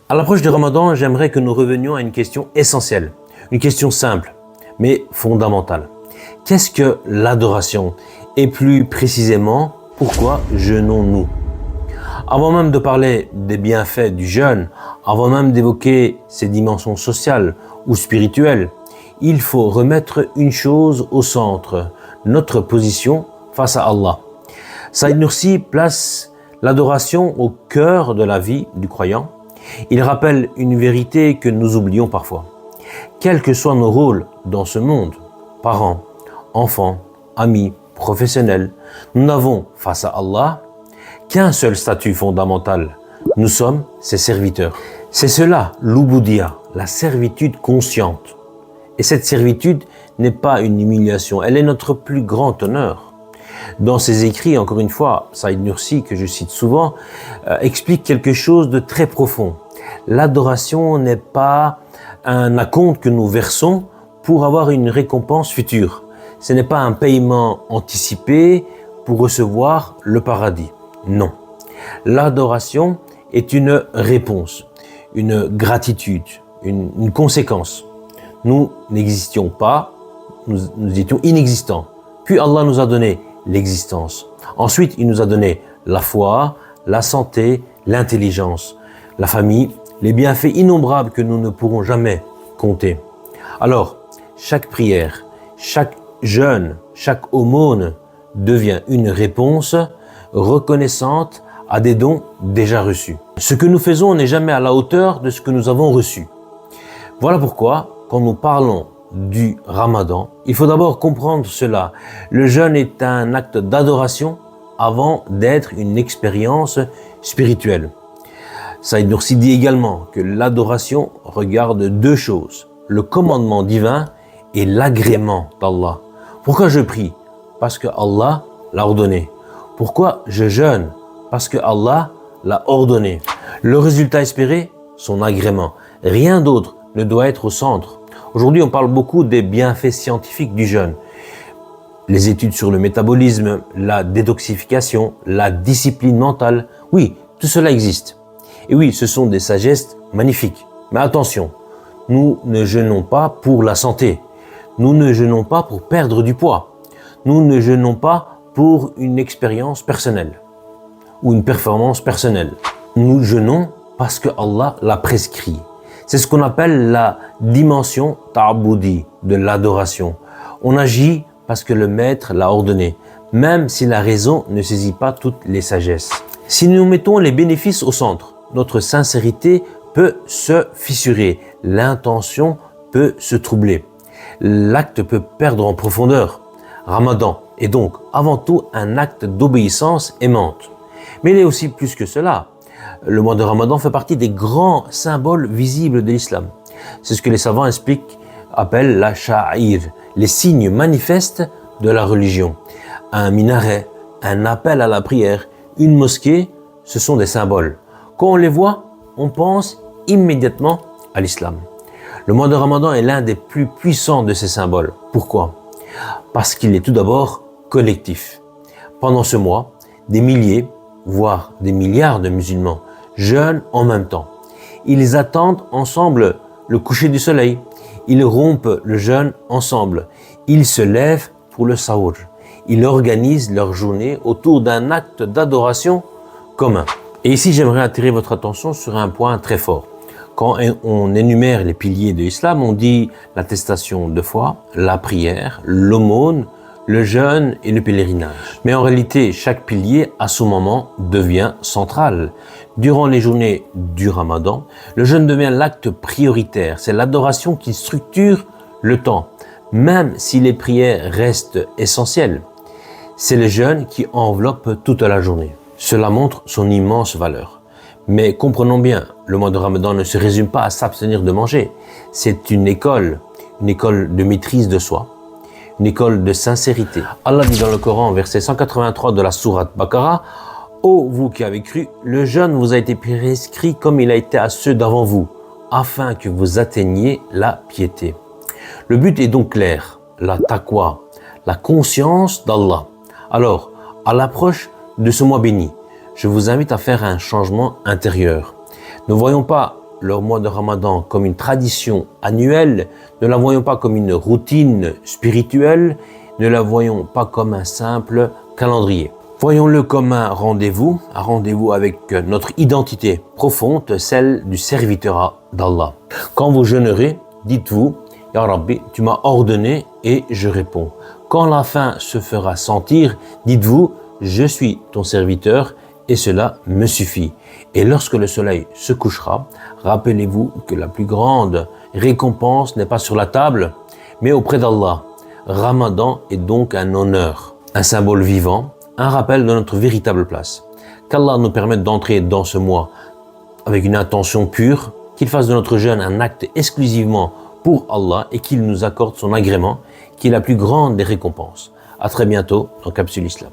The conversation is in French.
À l'approche du Ramadan, j'aimerais que nous revenions à une question essentielle, une question simple, mais fondamentale. Qu'est-ce que l'adoration? Et plus précisément, pourquoi jeûnons-nous? Avant même de parler des bienfaits du jeûne, avant même d'évoquer ses dimensions sociales ou spirituelles, il faut remettre une chose au centre, notre position face à Allah. Saïd Nursi place l'adoration au cœur de la vie du croyant. Il rappelle une vérité que nous oublions parfois. Quels que soient nos rôles dans ce monde, parents, enfants, amis, professionnels, nous n'avons face à Allah qu'un seul statut fondamental. Nous sommes ses serviteurs. C'est cela, l'uboudia, la servitude consciente. Et cette servitude n'est pas une humiliation, elle est notre plus grand honneur. Dans ses écrits, encore une fois, Saïd Nursi, que je cite souvent, explique quelque chose de très profond. L'adoration n'est pas un acompte que nous versons pour avoir une récompense future. Ce n'est pas un paiement anticipé pour recevoir le paradis. Non. L'adoration est une réponse, une gratitude, une conséquence. Nous n'existions pas, nous étions inexistants. Puis Allah nous a donné l'existence. Ensuite, il nous a donné la foi, la santé, l'intelligence, la famille, les bienfaits innombrables que nous ne pourrons jamais compter. Alors, chaque prière, chaque jeûne, chaque aumône devient une réponse reconnaissante à des dons déjà reçus. Ce que nous faisons n'est jamais à la hauteur de ce que nous avons reçu. Voilà pourquoi, quand nous parlons du Ramadan, il faut d'abord comprendre cela. Le jeûne est un acte d'adoration avant d'être une expérience spirituelle. Saïd Nursi dit également que l'adoration regarde deux choses, le commandement divin et l'agrément d'Allah. Pourquoi je prie? Parce que Allah l'a ordonné. Pourquoi je jeûne? Parce que Allah l'a ordonné. Le résultat espéré, son agrément. Rien d'autre ne doit être au centre. Aujourd'hui, on parle beaucoup des bienfaits scientifiques du jeûne. Les études sur le métabolisme, la détoxification, la discipline mentale. Oui, tout cela existe. Et oui, ce sont des sagesses magnifiques. Mais attention, nous ne jeûnons pas pour la santé. Nous ne jeûnons pas pour perdre du poids. Nous ne jeûnons pas pour une expérience personnelle ou une performance personnelle. Nous jeûnons parce que Allah l'a prescrit. C'est ce qu'on appelle la dimension ta'aboudi, de l'adoration. On agit parce que le maître l'a ordonné, même si la raison ne saisit pas toutes les sagesses. Si nous mettons les bénéfices au centre, notre sincérité peut se fissurer, l'intention peut se troubler, l'acte peut perdre en profondeur. Ramadan est donc avant tout un acte d'obéissance aimante. Mais il est aussi plus que cela. Le mois de Ramadan fait partie des grands symboles visibles de l'islam. C'est ce que les savants appellent la sha'ir, les signes manifestes de la religion. Un minaret, un appel à la prière, une mosquée, ce sont des symboles. Quand on les voit, on pense immédiatement à l'islam. Le mois de Ramadan est l'un des plus puissants de ces symboles. Pourquoi? Parce qu'il est tout d'abord collectif. Pendant ce mois, des milliers, voire des milliards de musulmans jeûnent en même temps. Ils attendent ensemble le coucher du soleil. Ils rompent le jeûne ensemble. Ils se lèvent pour le saour. Ils organisent leur journée autour d'un acte d'adoration commun. Et ici, j'aimerais attirer votre attention sur un point très fort. Quand on énumère les piliers de l'islam, on dit l'attestation de foi, la prière, l'aumône, le jeûne et le pèlerinage. Mais en réalité, chaque pilier, à ce moment, devient central. Durant les journées du Ramadan, le jeûne devient l'acte prioritaire. C'est l'adoration qui structure le temps, même si les prières restent essentielles. C'est le jeûne qui enveloppe toute la journée. Cela montre son immense valeur. Mais comprenons bien, le mois de Ramadan ne se résume pas à s'abstenir de manger. C'est une école de maîtrise de soi, une école de sincérité. Allah dit dans le Coran, verset 183 de la sourate Baqara, « Ô vous qui avez cru, le jeûne vous a été prescrit comme il a été à ceux d'avant vous, afin que vous atteigniez la piété. » Le but est donc clair, la taqwa, la conscience d'Allah. Alors, à l'approche de ce mois béni, je vous invite à faire un changement intérieur. Ne voyons pas le mois de Ramadan comme une tradition annuelle, ne la voyons pas comme une routine spirituelle, ne la voyons pas comme un simple calendrier. Voyons-le comme un rendez-vous avec notre identité profonde, celle du serviteur d'Allah. Quand vous jeûnerez, dites-vous, Ya Rabbi, tu m'as ordonné et je réponds. Quand la faim se fera sentir, dites-vous, je suis ton serviteur et cela me suffit. Et lorsque le soleil se couchera, rappelez-vous que la plus grande récompense n'est pas sur la table, mais auprès d'Allah. Ramadan est donc un honneur, un symbole vivant, un rappel de notre véritable place. Qu'Allah nous permette d'entrer dans ce mois avec une intention pure, qu'il fasse de notre jeûne un acte exclusivement pour Allah et qu'il nous accorde son agrément, qui est la plus grande des récompenses. À très bientôt dans Capsule Islam.